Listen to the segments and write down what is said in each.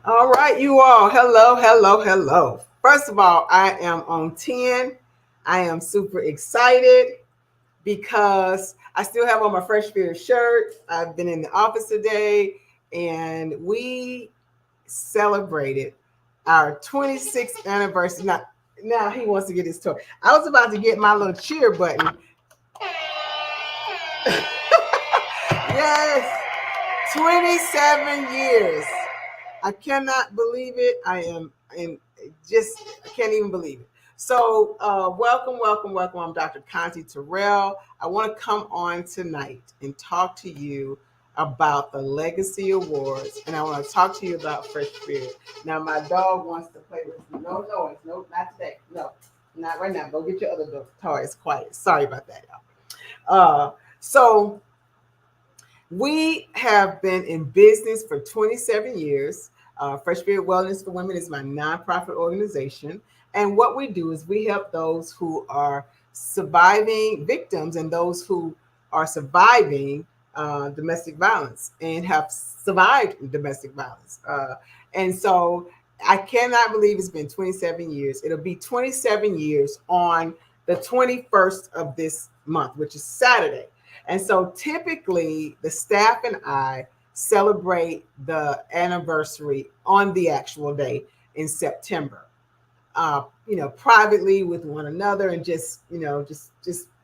All right, you all. Hello, hello, hello. First of all, I am on 10. I am super excited because I still have on my Fresh Spirit shirt. I've been in the office today and we celebrated our 26th anniversary. Now he wants to get his toy. I was about to get my little cheer button. Yes, 27 years. I cannot believe it. I am and just I can't even believe it. So welcome, welcome, welcome. I'm Dr. Conti Terrell. I want to come on tonight and talk to you about the Legacy Awards, and I want to talk to you about Fresh Spirit. Now, my dog wants to play with me. No noise. No, not today. No, not right now. Go get your other dog. Toys. Quiet. Sorry about that, y'all. So we have been in business for 27 years. Fresh Spirit Wellness for Women is my nonprofit organization. And what we do is we help those who are surviving victims and those who are surviving domestic violence and have survived domestic violence. And so I cannot believe it's been 27 years. It'll be 27 years on the 21st of this month, which is Saturday. And so typically the staff and I celebrate the anniversary on the actual day in September. Privately with one another and just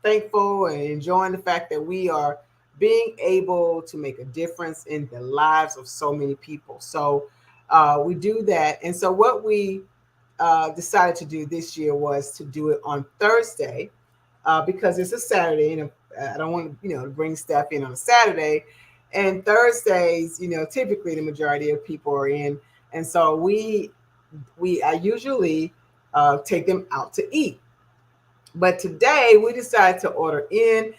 thankful and enjoying the fact that we are being able to make a difference in the lives of so many people. So we do that. And so what we decided to do this year was to do it on Thursday because it's a Saturday and I don't want to bring staff in on a Saturday. And Thursdays, typically the majority of people are in, and so I usually take them out to eat. But today we decided to order in.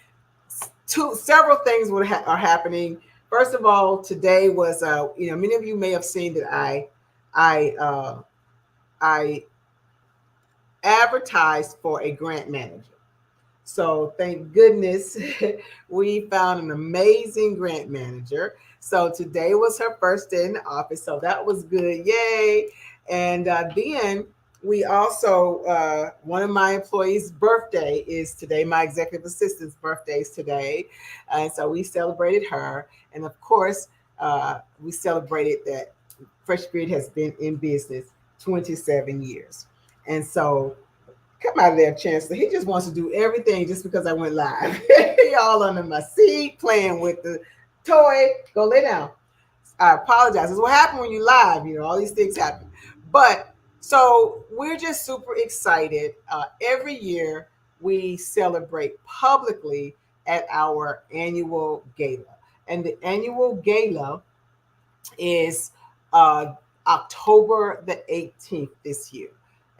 Several things are happening. First of all, today was many of you may have seen that I advertised for a grant manager. So thank goodness we found an amazing grant manager. So today was her first day in the office. So that was good. Yay. And then we also, one of my employees' birthday is today. My executive assistant's birthday is today. And so we celebrated her. And of course, we celebrated that Fresh Spirit has been in business 27 years. And so come out of there, Chancellor. He just wants to do everything just because I went live. He all under my seat playing with the toy. Go lay down. I apologize. This is what happened when you live. All these things happen. But so we're just super excited. Every year we celebrate publicly at our annual gala. And the annual gala is October the 18th this year,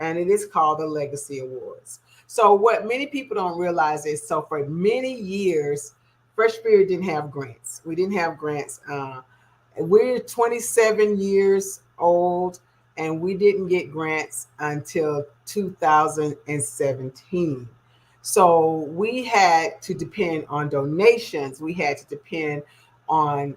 and it is called the Legacy Awards. So what many people don't realize is, so for many years, Fresh Spirit didn't have grants. We didn't have grants. We're 27 years old, and we didn't get grants until 2017. So we had to depend on donations. We had to depend on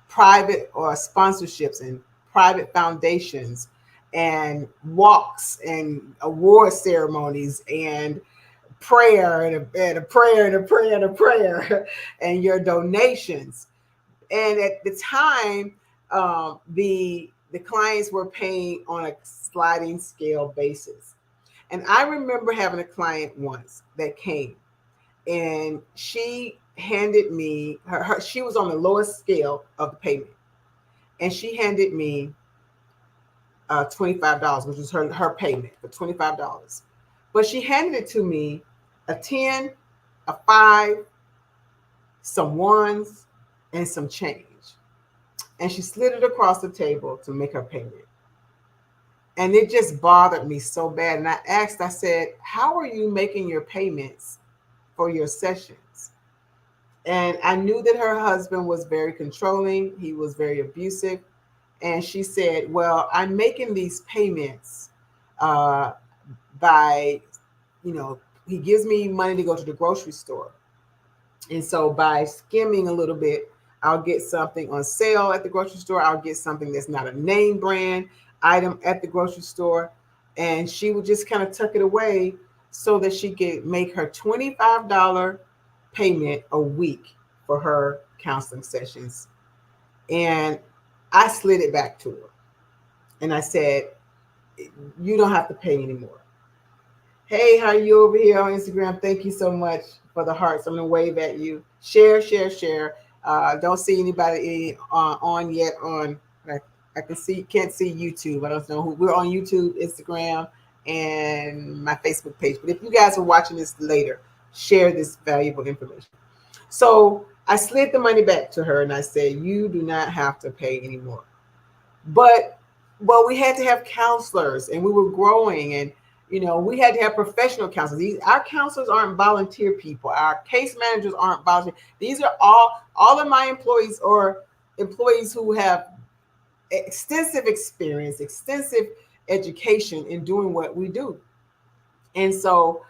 private or sponsorships and private foundations and walks and award ceremonies and prayer and a prayer and a prayer and a prayer and your donations. And at the time, the clients were paying on a sliding scale basis. And I remember having a client once that came and she handed me she was on the lowest scale of the payment, and she handed me $25, which was her payment for $25. But she handed it to me a 10, a 5, some ones, and some change. And she slid it across the table to make her payment. And it just bothered me so bad. And I said, how are you making your payments for your sessions? And I knew that her husband was very controlling. He was very abusive. And she said, well, I'm making these payments by, he gives me money to go to the grocery store. And so by skimming a little bit, I'll get something on sale at the grocery store. I'll get something that's not a name brand item at the grocery store. And she would just kind of tuck it away so that she could make her $25 payment a week for her counseling sessions. And I slid it back to her. And I said, you don't have to pay anymore. Hey, how are you over here on Instagram? Thank you so much for the hearts. I'm gonna wave at you. Share, share, share. Don't see anybody on yet. I can see, can't see YouTube. I don't know who. We're on YouTube, Instagram, and my Facebook page. But if you guys are watching this later, share this valuable information. So I slid the money back to her and I said, you do not have to pay anymore. But we had to have counselors and we were growing, and we had to have professional counselors. Our counselors aren't volunteer people. Our case managers aren't volunteer. These are all of my employees, or employees who have extensive experience, extensive education in doing what we do. And so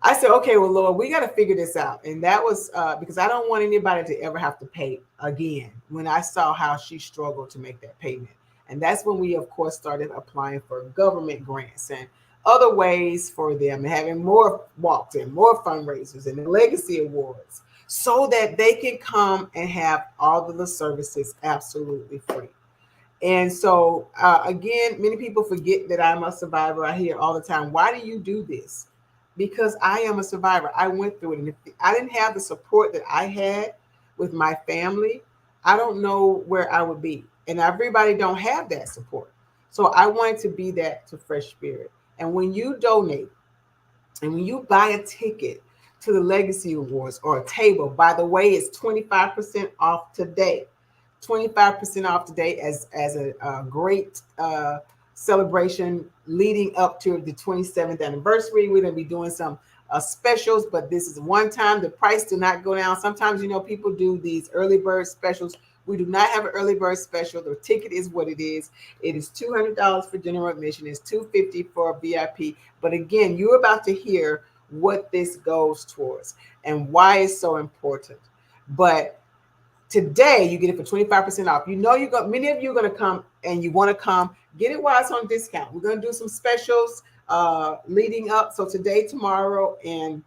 I said, okay, well, Lord, we got to figure this out. And that was because I don't want anybody to ever have to pay again, when I saw how she struggled to make that payment. And that's when we, of course, started applying for government grants and other ways for them, having more walks and more fundraisers and legacy awards, so that they can come and have all of the services absolutely free. And so, again, many people forget that I'm a survivor. I hear all the time, why do you do this? Because I am a survivor. I went through it. And if I didn't have the support that I had with my family, I don't know where I would be. And everybody don't have that support. So I wanted to be that to Fresh Spirit. And when you donate and when you buy a ticket to the Legacy Awards or a table, by the way, it's 25% off today. 25% off today as a great celebration leading up to the 27th anniversary. We're going to be doing some specials, but this is one time. The price did not go down. Sometimes, people do these early bird specials. We do not have an early bird special. The ticket is what it is. It is $200 for general admission. It's $250 for VIP. But again, you're about to hear what this goes towards and why it's so important. But today you get it for 25% off. Many of you are going to come, and you want to come, get it while it's on discount. We're going to do some specials leading up. So today, tomorrow, and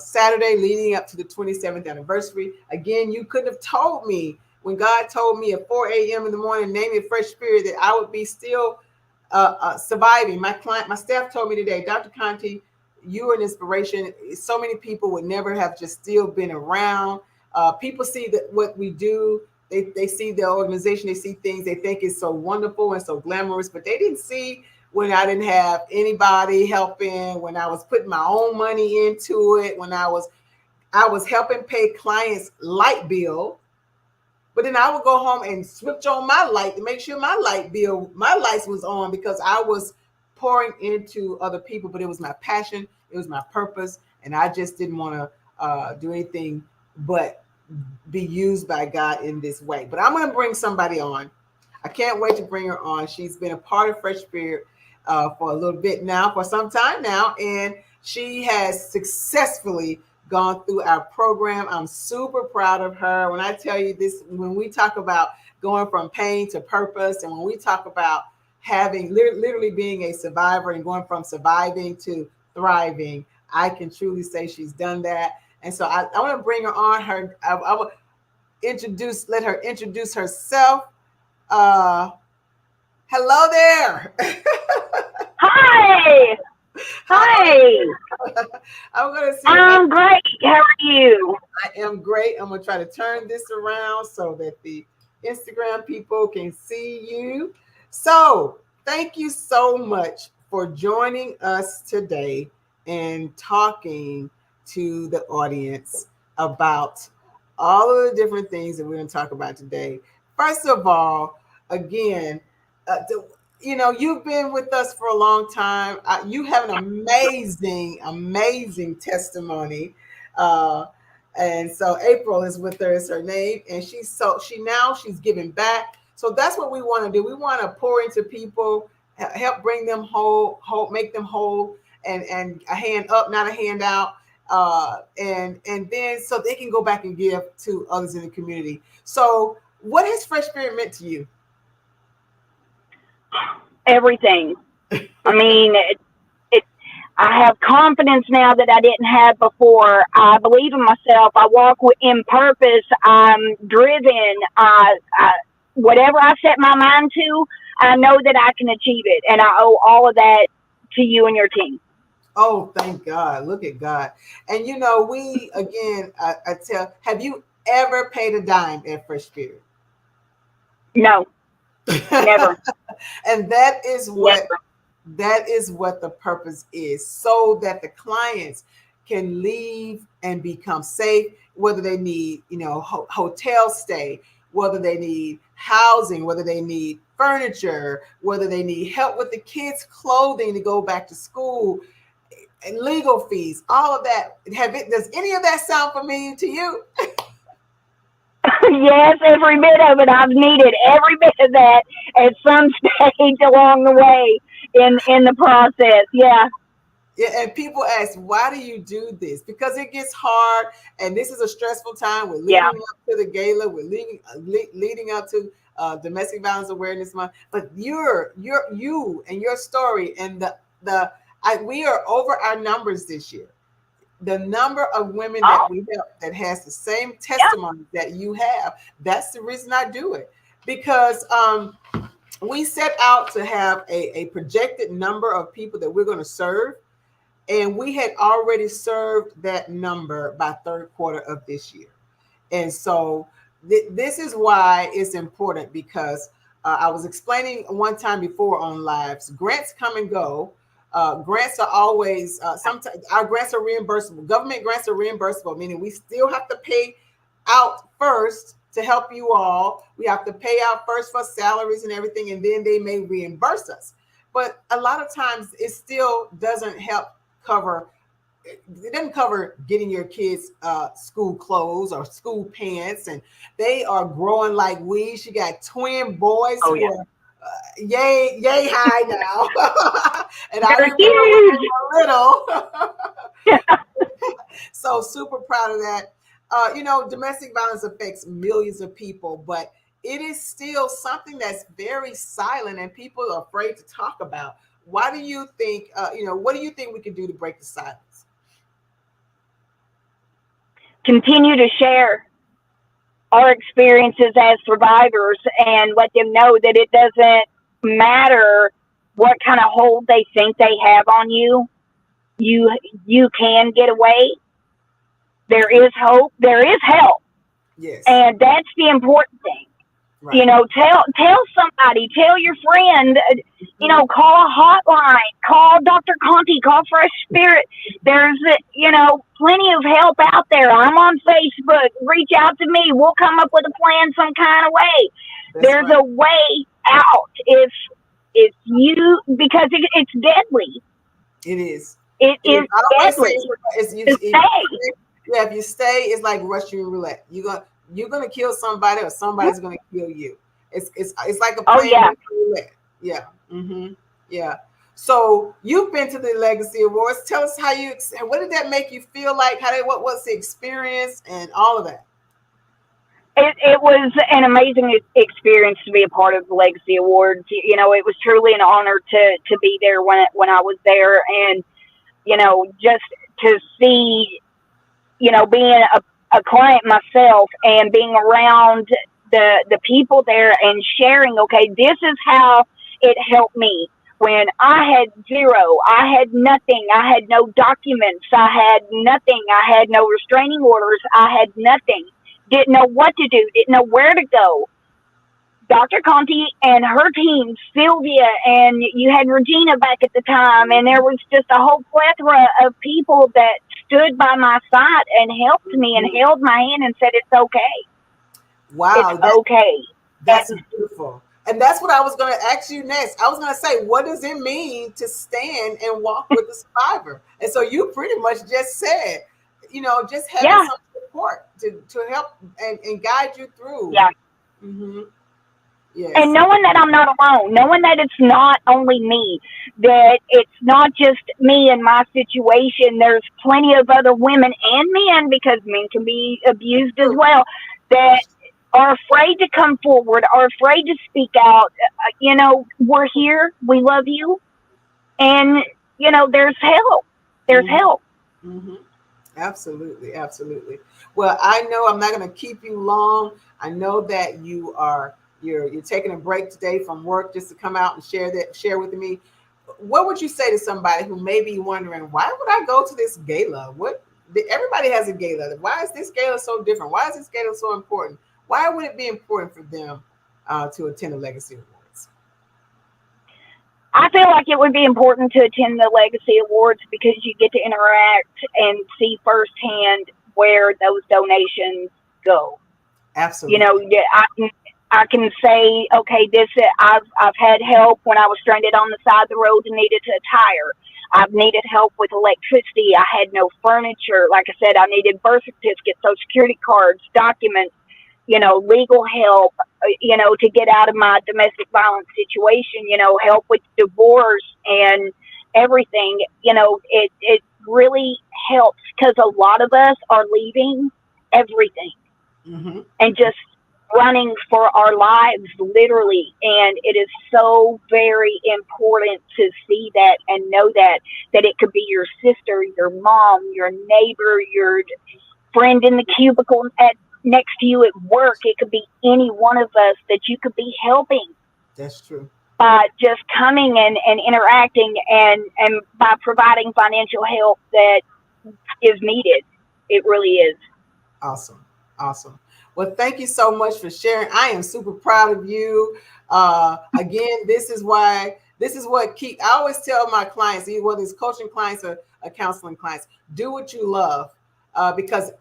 Saturday leading up to the 27th anniversary. Again, you couldn't have told me when God told me at 4 a.m. in the morning, name it Fresh Spirit, that I would be still surviving. My staff told me today, Dr. Conti, you are an inspiration. So many people would never have just still been around. People see that what we do, they see the organization, they see things, they think it's so wonderful and so glamorous, but they didn't see when I didn't have anybody helping, when I was putting my own money into it, when I was helping pay clients' light bill. But then I would go home and switch on my light to make sure my lights was on, because I was pouring into other people. But it was my passion, it was my purpose, and I just didn't want to do anything but be used by God in this way. But I'm going to bring somebody on. I can't wait to bring her on. She's been a part of Fresh Spirit for a little bit now, for some time now, and she has successfully gone through our program. I'm super proud of her. When I tell you this, when we talk about going from pain to purpose, and when we talk about having literally being a survivor and going from surviving to thriving, I can truly say she's done that. And so I want to bring her on. I will let her introduce herself. Hello there. Hi. Hi. I'm going to see. I'm great. How are you? I am great. I'm going to try to turn this around so that the Instagram people can see you. So thank you so much for joining us today and talking to the audience about all of the different things that we're going to talk about today. First of all, again, you've been with us for a long time. You have an amazing testimony. And so April is with her, is her name, and she's giving back. So that's what we want to do. We want to pour into people, help bring them whole, make them whole, and a hand up, not a hand out. and then so they can go back and give to others in the community. So, what has Fresh Spirit meant to you? Everything. I mean, it, I have confidence now that I didn't have before. I believe in myself. I walk in purpose. I'm driven. Whatever I set my mind to, I know that I can achieve it. And I owe all of that to you and your team. Oh, thank God! Look at God. And we again. I tell. Have you ever paid a dime at Fresh Spirit? No, never, And never. that is what the purpose is, so that the clients can leave and become safe, whether they need hotel stay, whether they need housing, whether they need furniture, whether they need help with the kids clothing to go back to school, and legal fees, all of that. Does any of that sound familiar to you? Yes, every bit of it. I've needed every bit of that at some stage along the way in the process. Yeah, Yeah, and people ask, why do you do this? Because it gets hard, and this is a stressful time. We're yeah. leading up to the gala. We're leading up to Domestic Violence Awareness Month. But you and your story and we are over our numbers this year. The number of women that Oh, we help that has the same yeah. testimony that you have. That's the reason I do it, because we set out to have a projected number of people that we're going to serve, and we had already served that number by third quarter of this year. And so this is why it's important, because I was explaining one time before on lives, grants come and go. Grants are always, sometimes our grants are reimbursable. Government grants are reimbursable, meaning we still have to pay out first to help you all. We have to pay out first for salaries and everything, and then they may reimburse us. But a lot of times it still doesn't help cover, it doesn't cover getting your kids school clothes or school pants, and they are growing like weeds. She got twin boys Oh, who yeah. are yay high now, and I They're remember when huge. they were little. So super proud of that. Domestic violence affects millions of people, but it is still something that's very silent and people are afraid to talk about. Why do you think? What do you think we can do to break the silence? Continue to share our experiences as survivors and let them know that it doesn't matter what kind of hold they think they have on you. You you can get away. There is hope. There is help, Yes, and that's the important thing. right. Tell somebody, tell your friend. Mhm. Call a hotline, call Dr. Conti, call Fresh Spirit. There's plenty of help out there. I'm on Facebook. Reach out to me. We'll come up with a plan some kind of way. That's There's right. a way out if you because it's deadly. It is. It It is. is I always say deadly it's you. to stay. Yeah, if you stay, it's like Russian roulette. You're gonna kill somebody, or somebody's gonna kill you. It's like a Oh playing yeah. Russian roulette. Yeah. Yeah. So you've been to the Legacy Awards. Tell us what did that make you feel like? What was the experience and all of that? It was an amazing experience to be a part of the Legacy Awards. It was truly an honor to be there when I was there, and just to see, being a client myself and being around the people there and sharing. Okay, this is how it helped me when I had zero, I had nothing, I had no documents, I had nothing, I had no restraining orders, I had nothing, didn't know what to do, didn't know where to go. Dr. Conti and her team, Sylvia, and you had Regina back at the time, and there was just a whole plethora of people that stood by my side and helped me and held my hand and said, "It's okay. It's Wow, okay." that's And beautiful. And that's what I was going to ask you next. I was going to say, what does it mean to stand and walk with the survivor? And so you pretty much just said, just having yeah, some support to help and guide you through. yeah, Hmm. And Yes. knowing that I'm not alone, knowing that it's not only me, that it's not just me and my situation, there's plenty of other women and men, because men can be That's abused as true. well, that That's are afraid to come forward, are afraid to speak out. We're here, we love you, and, there's help. There's true. help. Hmm. Absolutely, absolutely. Well, I know I'm not going to keep you long. I know that you're taking a break today from work just to come out and share with me. What would you say to somebody who may be wondering, why would I go to this gala? Everybody has a gala. Why is this gala so different? Why is this gala so important? Why would it be important for them to attend the Legacy Awards? I feel like it would be important to attend the Legacy Awards because you get to interact and see firsthand where those donations go. Absolutely. Yeah, I can say, okay, this I've had help when I was stranded on the side of the road and needed a tire. I've needed help with electricity. I had no furniture. Like I said, I needed birth certificates, social security cards, documents, legal help, to get out of my domestic violence situation, help with divorce and everything. It really helps because a lot of us are leaving everything Hmm. and just running for our lives, literally. And it is so very important to see that and know that it could be your sister, your mom, your neighbor, your friend in the cubicle next to you at work. It could be any one of us that you could be helping That's true. by just coming and interacting, and by providing financial help that is needed. It really is. Awesome. Awesome. Well, thank you so much for sharing. I am super proud of you. Again, this is what I always tell my clients, whether it's coaching clients or counseling clients, do what you love. Because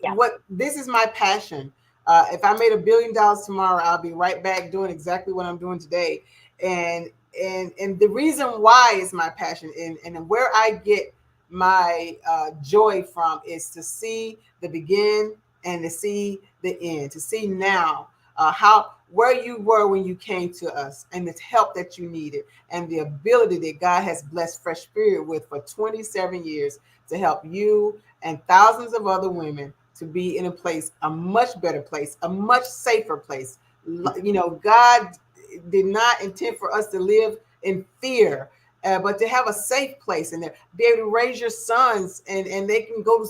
Yeah. this is my passion. If I made $1 billion tomorrow, I'll be right back doing exactly what I'm doing today. And and the reason why is my passion, and where I get my joy from is to see the begin and to see the end, to see now how where you were when you came to us and the help that you needed and the ability that God has blessed Fresh Spirit with for 27 years to help you and thousands of other women to be in a place, a much better place, a much safer place. God did not intend for us to live in fear, but to have a safe place and be able to raise your sons, and they can go,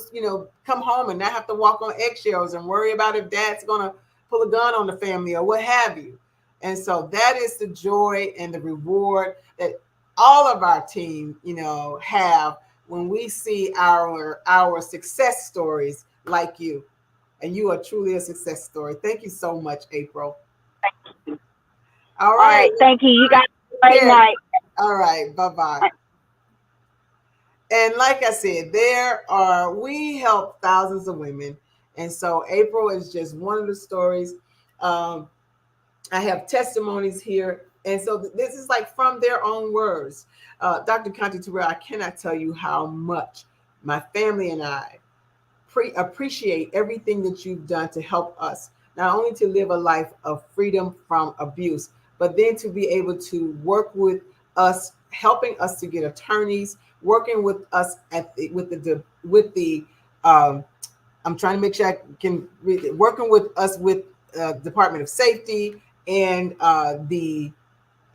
come home and not have to walk on eggshells and worry about if dad's going to pull a gun on the family or what have you. And so that is the joy and the reward that all of our team, have when we see our success stories like you. And you are truly a success story. Thank you so much, April. All All right. right. Thank you. You guys have a great Here. night. All right. Bye bye. And like I said, we help thousands of women. And so April is just one of the stories. Um, I have testimonies here. And so this is like from their own words. Dr. Conti Terrell, I cannot tell you how much my family and I appreciate everything that you've done to help us, not only to live a life of freedom from abuse, but then to be able to work with us, helping us to get attorneys, working with us with the I'm trying to make sure I can read it, working with us with Department of Safety and the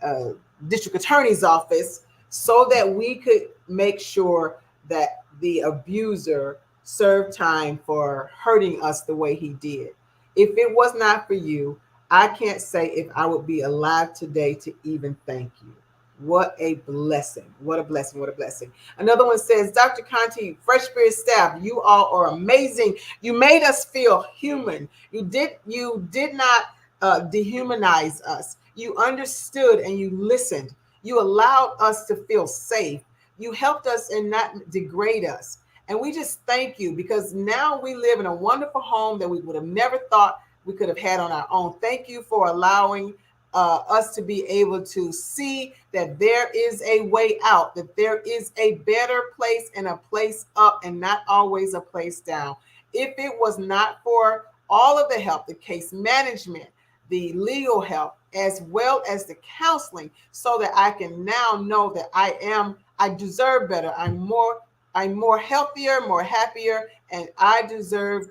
uh, district attorney's office, so that we could make sure that the abuser served time for hurting us the way he did. If it was not for you, I can't say if I would be alive today to even thank you. What a blessing. What a blessing. What a blessing. Another one says, Dr. Conti, Fresh Spirit staff, you all are amazing. You made us feel human. You did not dehumanize us. You understood and you listened. You allowed us to feel safe. You helped us and not degrade us. And we just thank you, because now we live in a wonderful home that we would have never thought we could have had on our own. Thank you for allowing us to be able to see that there is a way out, that there is a better place and a place up and not always a place down. If it was not for all of the help, the case management, the legal help, as well as the counseling, so that I can now know that I deserve better. I'm more healthier, more happier, and I deserve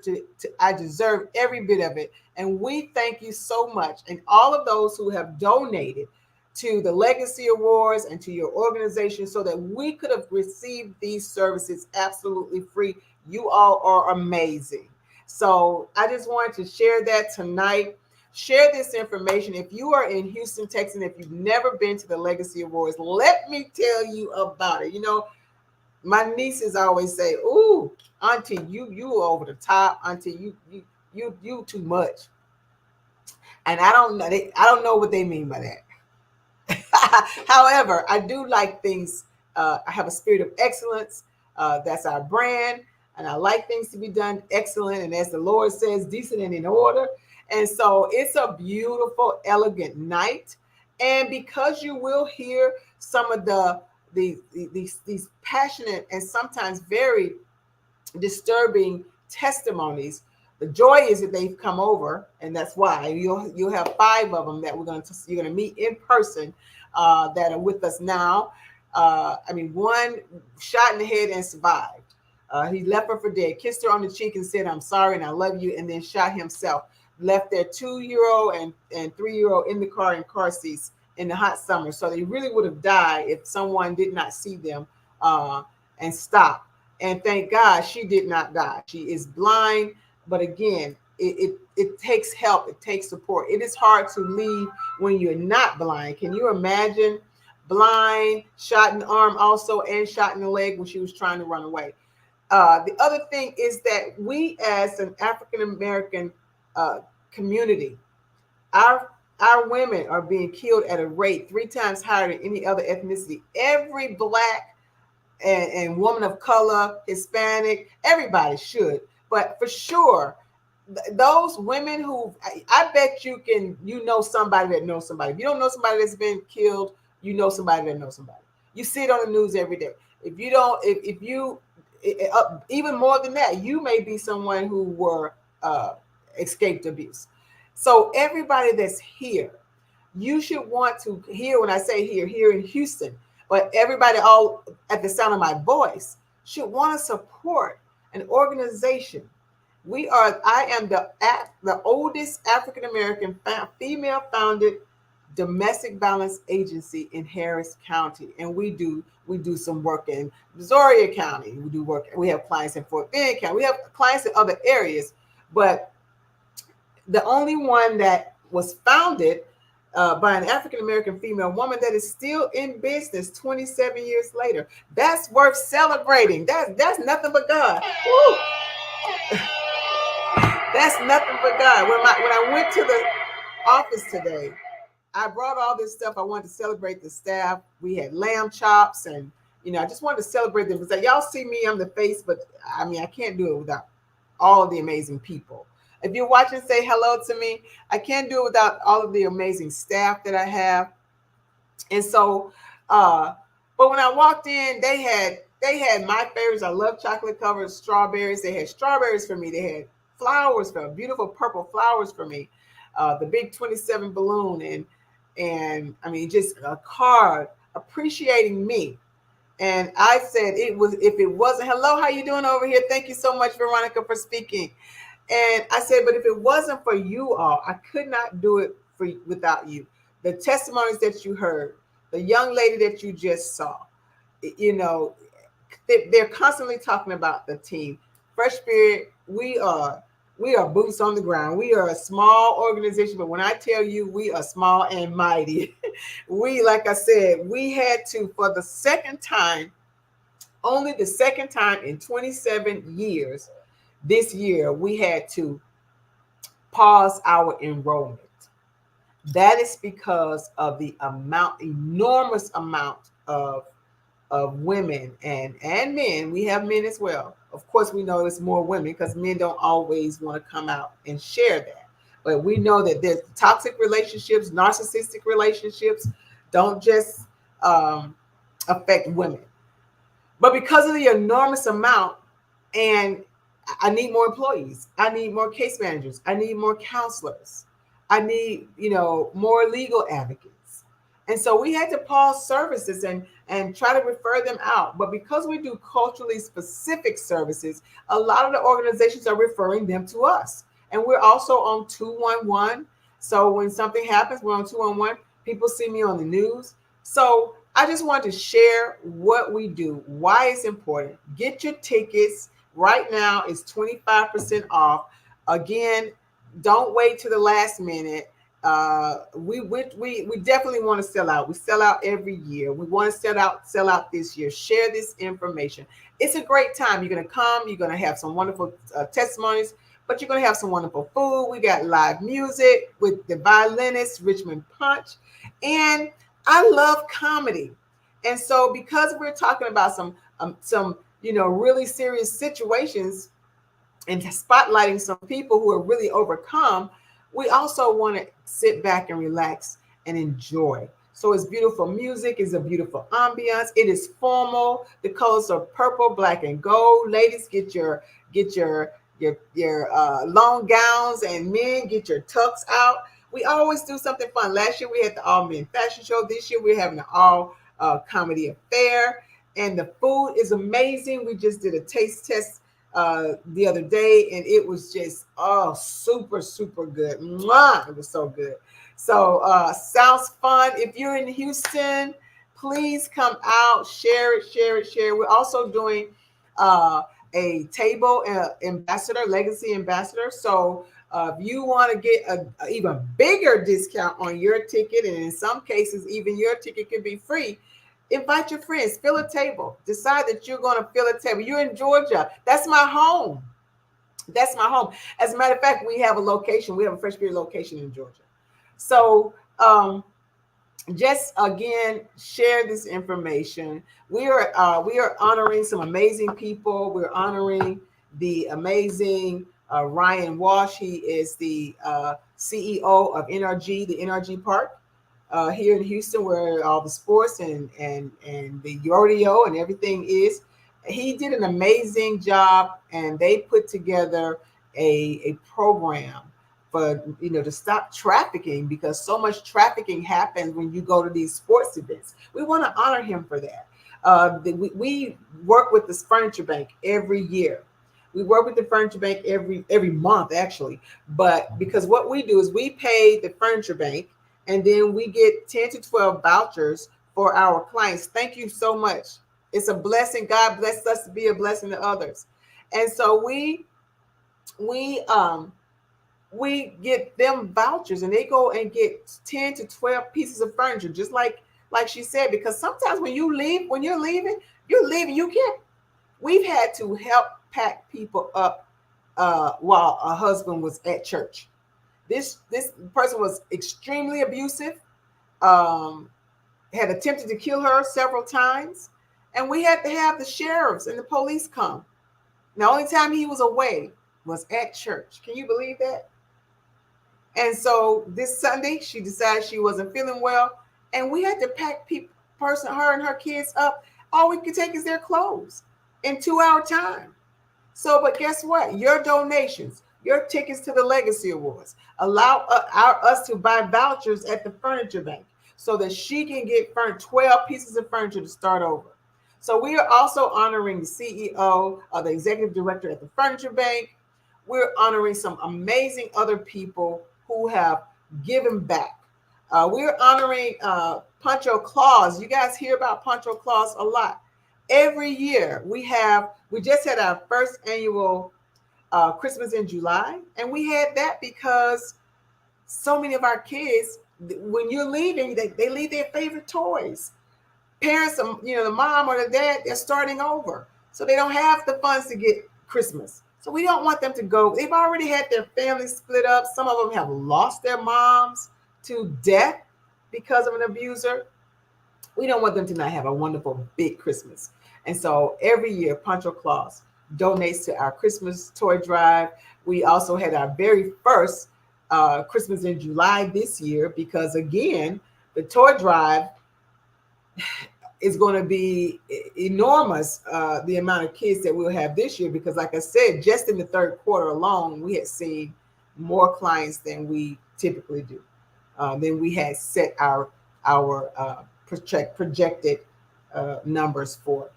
I deserve every bit of it. And we thank you so much. And all of those who have donated to the Legacy Awards and to your organization so that we could have received these services absolutely free. You all are amazing. So I just wanted to share that tonight. Share this information. If you are in Houston, Texas, if you've never been to the Legacy Awards, let me tell you about it. You know, my nieces always say, "Ooh, Auntie, you over the top. Auntie, you too much." And I don't know what they mean by that. However, I do like things. I have a spirit of excellence. That's our brand. And I like things to be done excellent. And as the Lord says, decent and in order. And so it's a beautiful, elegant night. And because you will hear some of these passionate and sometimes very disturbing testimonies. The joy is that they've come over, and that's why you'll have 5 of them that you're gonna meet in person that are with us now. I mean, one shot in the head and survived. He left her for dead, kissed her on the cheek and said, "I'm sorry and I love you," and then shot himself. Left their 2-year-old and 3-year-old in the car in car seats in the hot summer. So they really would have died if someone did not see them and stop. And thank God she did not die. She is blind, but again, it takes help. It takes support. It is hard to leave when you're not blind. Can you imagine blind, shot in the arm also, and shot in the leg when she was trying to run away? The other thing is that we, as an African American community, our women are being killed at a rate 3 times higher than any other ethnicity. Every black and woman of color, Hispanic, everybody should. But for sure, those women who I bet you know somebody that knows somebody. If you don't know somebody that's been killed, you know somebody that knows somebody. You see it on the news every day. If you don't, if you even more than that, you may be someone who were escaped abuse. So everybody that's here, you should want to hear when I say here in Houston, but everybody all at the sound of my voice should want to support an organization. I am the oldest African American female founded domestic violence agency in Harris County, and we do some work in Missouri County. We have clients in Fort Bend County. We have clients in other areas, but the only one that was founded by an African American female woman that is still in business 27 years later. That's worth celebrating. That's nothing but God. Woo! That's nothing but God. When I went to the office today, I brought all this stuff. I wanted to celebrate the staff. We had lamb chops, and I just wanted to celebrate them because y'all see me, I'm the face, but I mean I can't do it without all of the amazing people. If you're watching, say hello to me. I can't do it without all of the amazing staff that I have. And so, but when I walked in, they had my favorites. I love chocolate covered strawberries. They had strawberries for me. They had flowers for beautiful purple flowers for me. The big 27 balloon and I mean just a card appreciating me. And I said if it wasn't hello, how you doing over here? Thank you so much, Veronica, for speaking. And I said, but if it wasn't for you all, I could not do it without you. The testimonies that you heard, the young lady that you just saw, you know, they're constantly talking about the team. Fresh Spirit, we are boots on the ground. We are a small organization, but when I tell you we are small and mighty, like I said, we had to, for the second time, only the second time in 27 years, this year, we had to pause our enrollment. That is because of the enormous amount of women and men. We have men as well. Of course, we know it's more women because men don't always want to come out and share that. But we know that there's toxic relationships, narcissistic relationships don't just affect women. But because of the enormous amount, and I need more employees, I need more case managers, I need more counselors. I need, more legal advocates. And so we had to pause services and try to refer them out. But because we do culturally specific services, a lot of the organizations are referring them to us. And we're also on 211. So when something happens, we're on 211. People see me on the news. So I just want to share what we do, why it's important. Get your tickets. Right now, it's 25% off. Again, don't wait to the last minute. We definitely want to sell out. We sell out every year. We want to sell out this year. Share this information. It's a great time. You're gonna come. You're gonna have some wonderful testimonies, but you're gonna have some wonderful food. We got live music with the violinist Richmond Punch, and I love comedy. And so because we're talking about some really serious situations and spotlighting some people who are really overcome, we also want to sit back and relax and enjoy. So it's beautiful music, it's a beautiful ambiance. It is formal. The colors are purple, black, and gold. Ladies, get your long gowns, and men get your tux out. We always do something fun. Last year we had the all men fashion show. This year we're having an all comedy affair, and the food is amazing. We just did a taste test the other day, and it was just super super good. Mwah! It was so good. So sounds fun. If you're in Houston, please come out, share it. We're also doing a table ambassador, legacy ambassador. So if you want to get a even bigger discount on your ticket, and in some cases even your ticket can be free, invite your friends, fill a table. Decide that you're going to fill a table. You're in Georgia. That's my home. That's my home. As a matter of fact, we have a location. We have a Fresh Beer location in Georgia. So just again, share this information. We are honoring some amazing people. We're honoring the amazing Ryan Walsh. He is the CEO of NRG, the NRG Park here in Houston, where all the sports and the rodeo and everything is. He did an amazing job, and they put together a program for to stop trafficking, because so much trafficking happens when you go to these sports events. We want to honor him for that. We work with this furniture bank every year. We work with the furniture bank every month actually, but because what we do is we pay the furniture bank, and then we get 10 to 12 vouchers for our clients. Thank you so much. It's a blessing. God bless us to be a blessing to others. And so we we get them vouchers, and they go and get 10 to 12 pieces of furniture, just like she said, because sometimes when you're leaving, you can't. We've had to help pack people up while a husband was at church. This person was extremely abusive, um, had attempted to kill her several times, and we had to have the sheriffs and the police come. The only time he was away was at church. Can you believe that? And so this Sunday, she decided she wasn't feeling well, and we had to pack her and her kids up. All we could take is their clothes in 2 hour time. So, but guess what? Your donations, your tickets to the Legacy Awards, allow us to buy vouchers at the furniture bank so that she can get 12 pieces of furniture to start over. So we are also honoring the CEO, the executive director at the furniture bank. We're honoring some amazing other people who have given back. We're honoring Pancho Claus. You guys hear about Pancho Claus a lot. Every year we just had our first annual Christmas in July, and we had that because so many of our kids, when you're leaving, they leave their favorite toys. Parents, the mom or the dad, they're starting over, so they don't have the funds to get Christmas. So we don't want them to go. They've already had their families split up. Some of them have lost their moms to death because of an abuser. We don't want them to not have a wonderful big Christmas. And so every year, Pancho Claus donates to our Christmas toy drive. We also had our very first Christmas in July this year, because again, the toy drive is going to be enormous, the amount of kids that we'll have this year, because like I said, just in the third quarter alone, we had seen more clients than we typically do. Than we had set our projected numbers for.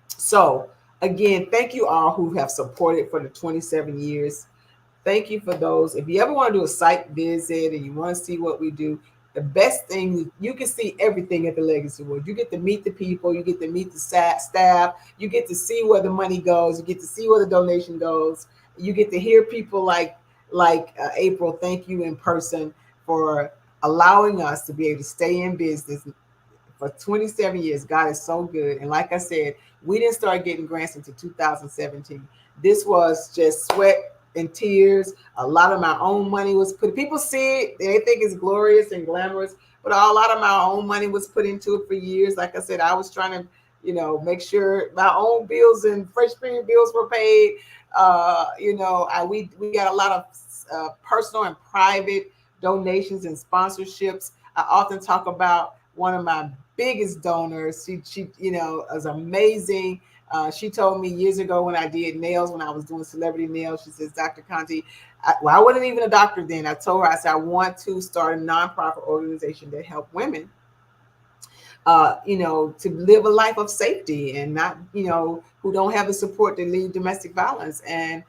So again, thank you all who have supported for the 27 years. Thank you for those. If you ever want to do a site visit and you want to see what we do, the best thing, you can see everything at the Legacy Awards. You get to meet the people, you get to meet the staff, you get to see where the money goes, you get to see where the donation goes, you get to hear people like April thank you in person for allowing us to be able to stay in business for 27 years. God is so good. And like I said, we didn't start getting grants until 2017. This was just sweat and tears. A lot of my own money was put. People see it, they think it's glorious and glamorous, but a lot of my own money was put into it for years. Like I said, I was trying to, make sure my own bills and Fresh Premium bills were paid. We got a lot of personal and private donations and sponsorships. I often talk about one of my biggest donors. She is amazing. She told me years ago when I did nails, when I was doing celebrity nails, she says, Dr. Conti, I wasn't even a doctor then. I told her, I said, I want to start a nonprofit organization that help women, to live a life of safety and not, who don't have the support to leave domestic violence. And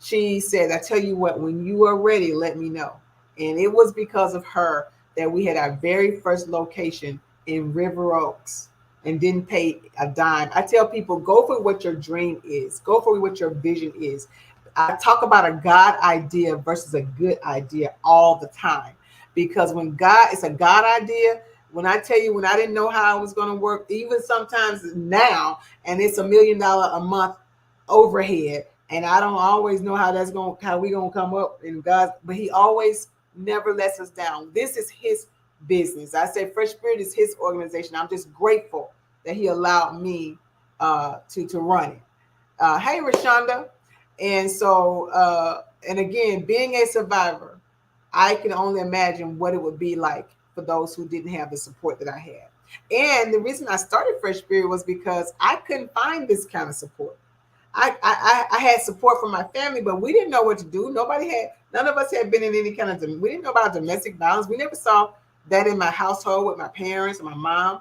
she said, I tell you what, when you are ready, let me know. And it was because of her that we had our very first location in River Oaks and didn't pay a dime. I tell people, go for what your dream is, go for what your vision is. I talk about a God idea versus a good idea all the time, because when it's a God idea, when I tell you, when I didn't know how it was going to work, even sometimes now, and it's $1 million a month overhead, and I don't always know how we gonna come up in God, but He always never lets us down. This is His business. I say Fresh Spirit is His organization. I'm just grateful that He allowed me to run it. Hey, Rashonda. And so, and again, being a survivor, I can only imagine what it would be like for those who didn't have the support that I had. And the reason I started Fresh Spirit was because I couldn't find this kind of support. I had support from my family, but we didn't know what to do. None of us had been in any kind of, we didn't know about domestic violence. We never saw that in my household with my parents and my mom.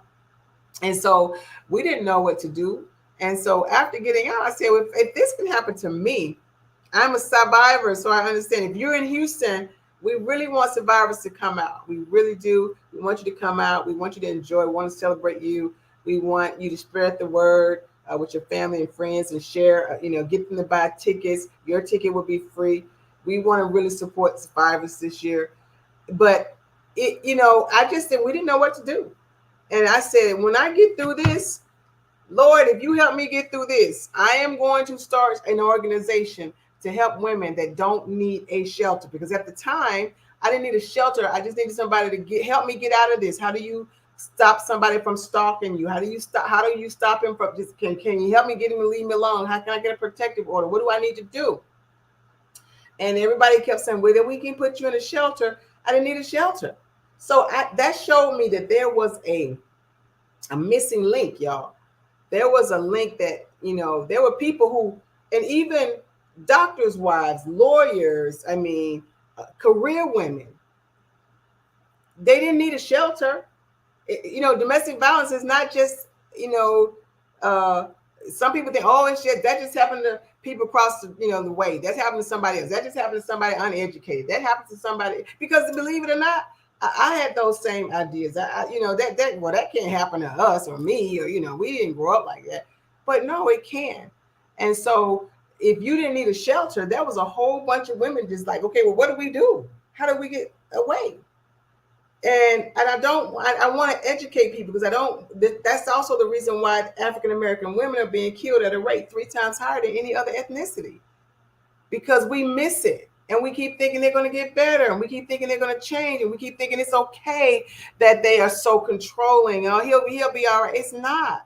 And so we didn't know what to do. And so after getting out, I said, well, if this can happen to me, I'm a survivor. So I understand if you're in Houston, we really want survivors to come out. We really do. We want you to come out. We want you to enjoy. We want to celebrate you. We want you to spread the word with your family and friends and share, get them to buy tickets. Your ticket will be free. We want to really support survivors this year. But, I just said we didn't know what to do. And I said, when I get through this, Lord, if you help me get through this, I am going to start an organization to help women that don't need a shelter. Because at the time, I didn't need a shelter. I just needed somebody to help me get out of this. How do you stop somebody from stalking you? How do you stop him from just, can you help me get him to leave me alone? How can I get a protective order? What do I need to do? And everybody kept saying, well, then we can put you in a shelter. I didn't need a shelter. So that showed me that there was a missing link, y'all. There was a link that, there were people who, and even doctors' wives, lawyers, career women, they didn't need a shelter. Domestic violence is not just, some people think, oh, it's just, that just happened to people across the way. That's happened to somebody else. That just happened to somebody uneducated. That happened to somebody, because believe it or not, I had those same ideas. That can't happen to us or me, or, we didn't grow up like that. But no, it can. And so if you didn't need a shelter, there was a whole bunch of women just like, okay, well, what do we do? How do we get away? And I want to educate people, because that's also the reason why African American women are being killed at a rate 3 times higher than any other ethnicity, because we miss it. And we keep thinking they're going to get better, and we keep thinking they're going to change, and we keep thinking it's okay that they are so controlling. Oh, he'll be all right. It's not.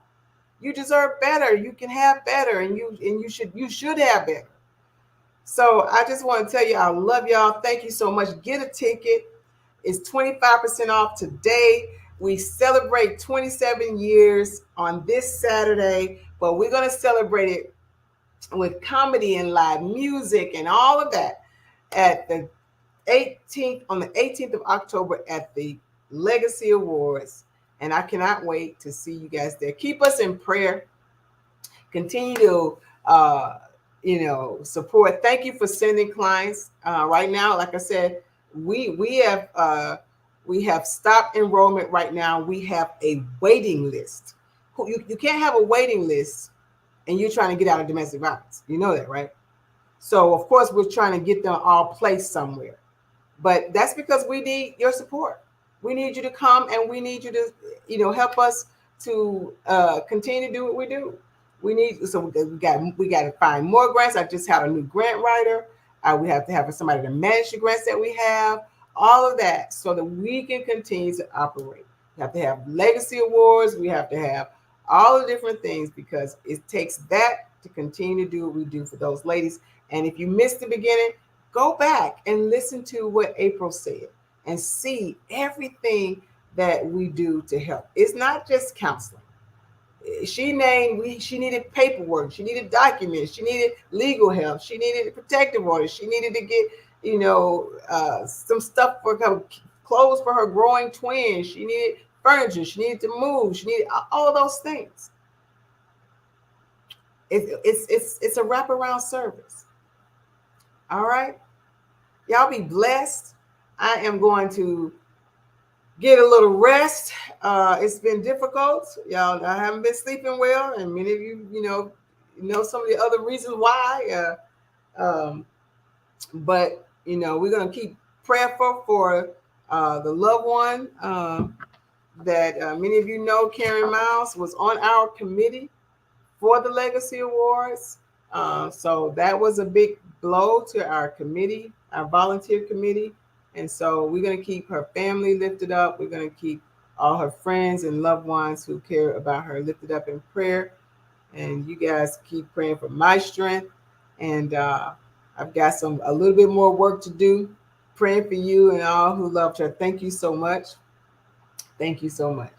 You deserve better. You can have better, and you should have better. So I just want to tell you, I love y'all. Thank you so much. Get a ticket. It's 25% off today. We celebrate 27 years on this Saturday, but we're going to celebrate it with comedy and live music and all of that at the 18th on the 18th of October at the Legacy Awards, and I cannot wait to see you guys there. Keep us in prayer. Continue to support. Thank you for sending clients. Right now, like I said, we have stopped enrollment right now. We have a waiting list. You can't have a waiting list and you're trying to get out of domestic violence. You know that, right? So of course we're trying to get them all placed somewhere. But that's because we need your support. We need you to come and we need you to, help us to continue to do what we do. We got to find more grants. I just had a new grant writer. We have to have somebody to manage the grants that we have. All of that so that we can continue to operate. We have to have legacy awards. We have to have all the different things because it takes that to continue to do what we do for those ladies. And if you missed the beginning, go back and listen to what April said and see everything that we do to help. It's not just counseling. She needed paperwork, she needed documents, she needed legal help, she needed protective orders, she needed to get some stuff for her clothes for her growing twins, she needed furniture, she needed to move, she needed all of those things. It's a wraparound service. All right, y'all be blessed. I am going to get a little rest. It's been difficult, y'all. I haven't been sleeping well, and many of you, know some of the other reasons why. But we're gonna keep prayerful for the loved one that many of you know. Karen Miles was on our committee for the Legacy Awards. So that was a big blow to our committee, our volunteer committee. And so we're going to keep her family lifted up. We're going to keep all her friends and loved ones who care about her lifted up in prayer. And you guys keep praying for my strength. And I've got a little bit more work to do, praying for you and all who loved her. Thank you so much. Thank you so much.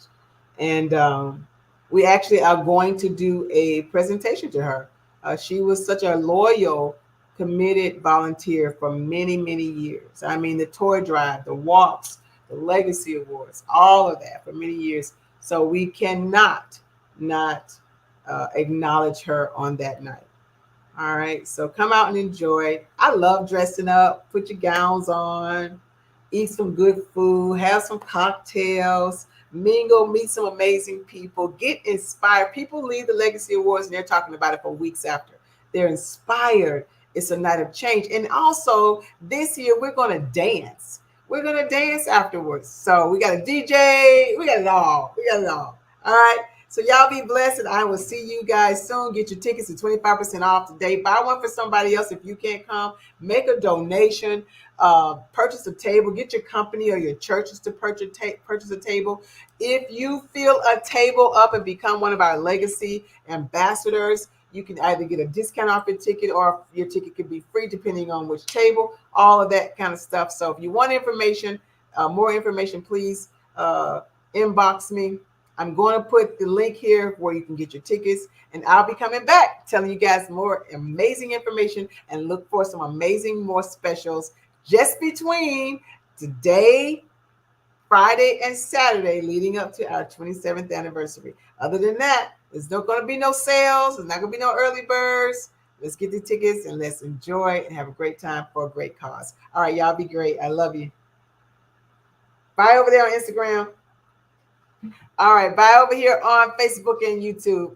And we actually are going to do a presentation to her. She was such a loyal, committed volunteer for many, many years. I mean, the toy drive, the walks, the legacy awards, all of that for many years. So we cannot not acknowledge her on that night. All right, so come out and enjoy. I love dressing up. Put your gowns on, eat some good food, have some cocktails, mingle, meet some amazing people, get inspired. People leave the Legacy Awards and they're talking about it for weeks after. They're inspired. It's a night of change. And also, this year, we're going to dance. We're going to dance afterwards. So we got a DJ. We got it all. We got it all. All right. So y'all be blessed, and I will see you guys soon. Get your tickets at 25% off today. Buy one for somebody else if you can't come. Make a donation. Purchase a table. Get your company or your churches to purchase a table. If you fill a table up and become one of our legacy ambassadors, you can either get a discount off your ticket or your ticket could be free depending on which table, all of that kind of stuff. So if you want information, more information, please inbox me. I'm going to put the link here where you can get your tickets, and I'll be coming back telling you guys more amazing information, and look for some amazing more specials just between today, Friday, and Saturday leading up to our 27th anniversary. Other than that, there's not going to be no sales. There's not going to be no early birds. Let's get the tickets and let's enjoy and have a great time for a great cause. All right, y'all be great. I love you. Bye over there on Instagram. All right, bye over here on Facebook and YouTube.